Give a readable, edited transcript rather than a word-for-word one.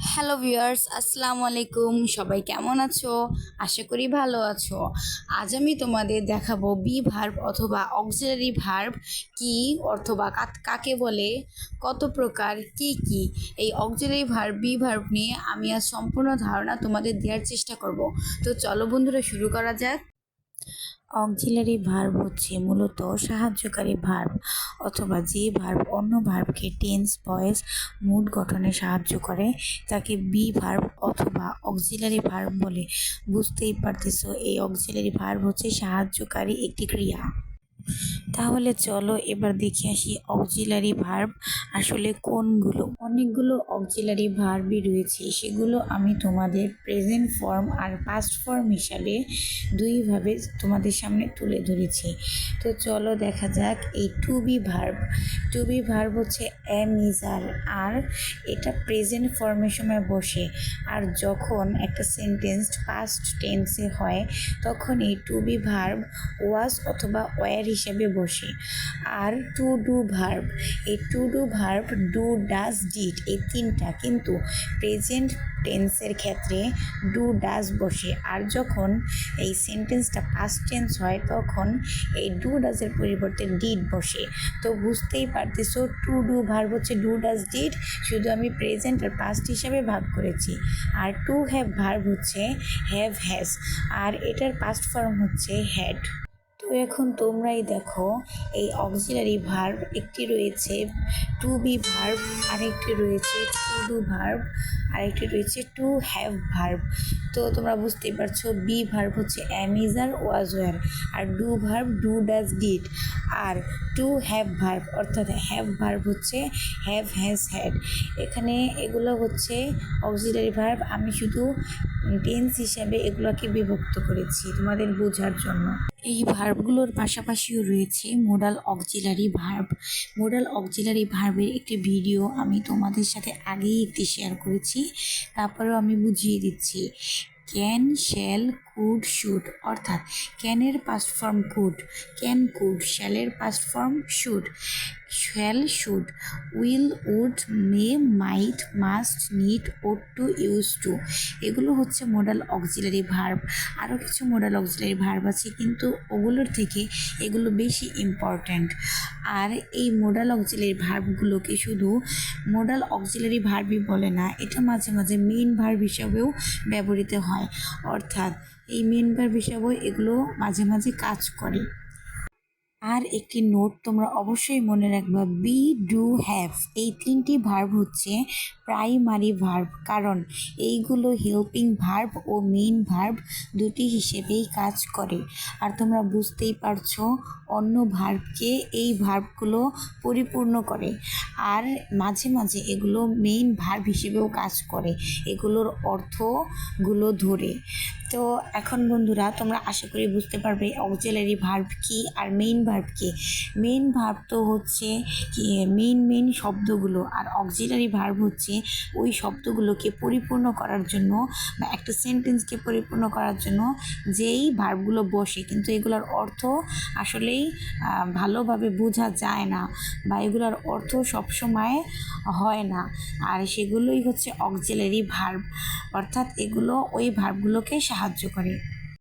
Hello viewers, আসসালামু আলাইকুম। সবাই কেমন আছো? আশা করি ভালো আছো। আজ আমি তোমাদের দেখাবো বি ভার্ব অথবা অক্সিলারি ভার্ব কি অথবা কাকে বলে, কত প্রকার, কি কি। এই অক্সিলারি ভার্ব বি ভার্ব নিয়ে আমি আজ সম্পূর্ণ ধারণা তোমাদের দেওয়ার চেষ্টা করব। তো চলো বন্ধুরা, শুরু করা যাক। অক্সিলারি ভার্ব হচ্ছে মূলত সাহায্যকারী ভার্ব অথবা যে ভার্ব অন্য ভার্বকে টেন্স, ভয়েস, মুড গঠনে সাহায্য করে তাকে বি ভার্ব অথবা অক্সিলারি ভার্ব বলে। বুঝতেই পারতেছো, এই অক্সিলারি ভার্ব হচ্ছে সাহায্যকারী একটি ক্রিয়া। তাহলে চলো এবার দেখে আসি অক্সিলারি ভার্ব আসলে কোনগুলো। অনেকগুলো অক্সিলারি ভার্বই রয়েছে, সেগুলো আমি তোমাদের প্রেজেন্ট ফর্ম আর পাস্ট ফর্ম হিসাবে দুইভাবে তোমাদের সামনে তুলে ধরেছি। তো চলো দেখা যাক এই to be verb. To be verb হচ্ছে এম ইজ আর এটা প্রেজেন্ট ফর্মের সময় বসে, আর যখন একটা সেন্টেন্স পাস্ট টেন্সে হয় তখন এই টু বি ভার্ব ওয়াজ অথবা ওয়ার হিসাবে বসে। আর টু ডু ভার্ব, এই to do verb do, does, did এই তিনটা কিন্তু প্রেজেন্ট টেন্সের ক্ষেত্রে ডু ডাজ বসে, আর যখন এই সেন্টেন্সটা পাস্ট টেন্স হয় তখন এই ডু ডাজের পরিবর্তে ডিড বসে। তো বুঝতেই পারতেছো টু ডু ভার্ব হচ্ছে ডু ডাজ ডিড, শুধু আমি প্রেজেন্ট আর পাস্ট হিসাবে ভাগ করেছি। আর টু হ্যাভ ভার্ব হচ্ছে হ্যাভ হ্যাজ, আর এটার পাস্ট ফর্ম হচ্ছে হ্যাড। তো এখন তোমরাই দেখো, এই অক্সিলারি ভার্ব একটি রয়েছে টু বি ভার্ব, আরেকটি রয়েছে টু ডু ভার্ব, আরেকটি রয়েছে টু হ্যাভ ভার্ব। তো তোমরা বুঝতেই পারছো, বি ভার্ব হচ্ছে am is are was were, আর do verb do does did, আর টু হ্যাভ ভার্ব অর্থাৎ হ্যাভ ভার্ব হচ্ছে হ্যাভ হ্যাজ হ্যাড। এখানে এগুলো হচ্ছে অক্সিলারি ভার্ব, আমি শুধু টেন্স হিসাবে এগুলোকে বিভক্ত করেছি তোমাদের বোঝার জন্য। এই ভার্বগুলোর পাশাপাশিও রয়েছে modal auxiliary verb. Modal auxiliary ভার্বের একটি ভিডিও আমি তোমাদের সাথে আগেই একটি শেয়ার করেছি, তারপরেও আমি বুঝিয়ে দিচ্ছি। ক্যান, শ্যাল, কুড, শুড অর্থাৎ ক্যানের past form could, can could, শ্যালের past form should, shall should, will would, may might, must, need, ought to, use to এগুলো হচ্ছে মোডাল অক্সিলারি ভার্ব। আরও কিছু মোডাল অক্সিলারি ভার্ব আছে, কিন্তু ওগুলোর থেকে এগুলো বেশি ইম্পর্ট্যান্ট। আর এই মোডাল অক্সিলারি ভার্বগুলোকে শুধু মোডাল অক্সিলারি ভার্বই বলে না, এটা মাঝে মাঝে মেইন ভার্ব হিসাবেও ব্যবহৃত হয়, অর্থাৎ এই মেইন ভার্ব হিসাবেও এগুলো মাঝে মাঝে কাজ করে। আর একটি নোট তোমরা অবশ্যই মনে রাখবা, বি, ডু, হ্যাভ এই তিনটি ভার্ব হচ্ছে প্রাইমারি ভার্ব, কারণ এইগুলো হেল্পিং ভার্ব ও মেইন ভার্ব দুটি হিসেবেই কাজ করে। আর তোমরা বুঝতেই পারছো, অন্য ভার্বকে এই ভার্বগুলো পরিপূর্ণ করে, আর মাঝে মাঝে এগুলো মেইন ভার্ব হিসেবেও কাজ করে, এগুলোর অর্থগুলো ধরে। তো এখন বন্ধুরা, তোমরা আশা করি বুঝতে পারবে অক্সিলারি ভার্ব কি আর মেইন ভার্ব কি। মেইন ভার্ব তো হচ্ছে কি মেইন শব্দগুলো, আর অক্সিলারি ভার্ব হচ্ছে ওই শব্দগুলোকে পরিপূর্ণ করার জন্য বা একটা সেন্টেন্সকে পরিপূর্ণ করার জন্য যেই ভার্বগুলো বসে, কিন্তু এগুলোর অর্থ আসলেই ভালোভাবে বোঝা যায় না, বা এগুলোর অর্থ সবসময় হয় না, আর সেগুলোই হচ্ছে অক্সিলারি ভার্ব, অর্থাৎ এগুলো ওই ভার্বগুলোকে সাহায্য করে।